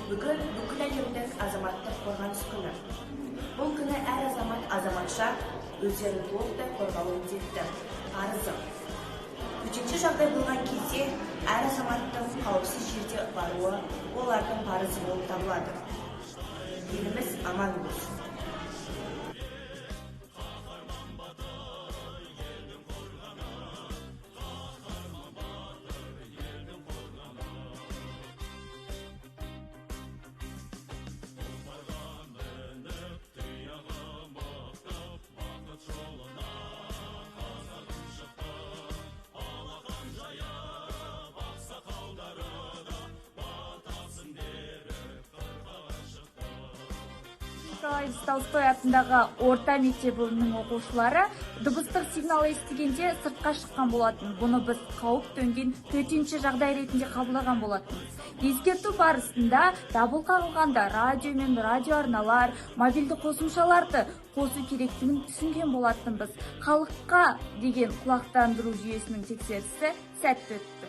Бүгін бүкіл әлемдік азаматтық қорғаныс күні. Бұл күні әр азаматша өздерін толықтай қорғауы міндетті, парызы. Төтенше жағдай болған кезде әр азаматтың қауіпсіз жерде баруы олардың парызы болып табылады. Еліміз аман болсын. Толстой атындағы орта мектебінің оқушылары дыбыстық сигнал естігенде сыртқа шыққан болатын. Бұны біз қауіп төнген төтенше жағдай ретінде қабылдаған болатынбыз. Ескерту барысында дабыл қағылғанда радио мен радиоарналар, мобильді қосымшаларды қосу керектігін түсінген болатынбыз. Халыққа деген құлақтандыру жүйесінің тексерісі сәтті өтті.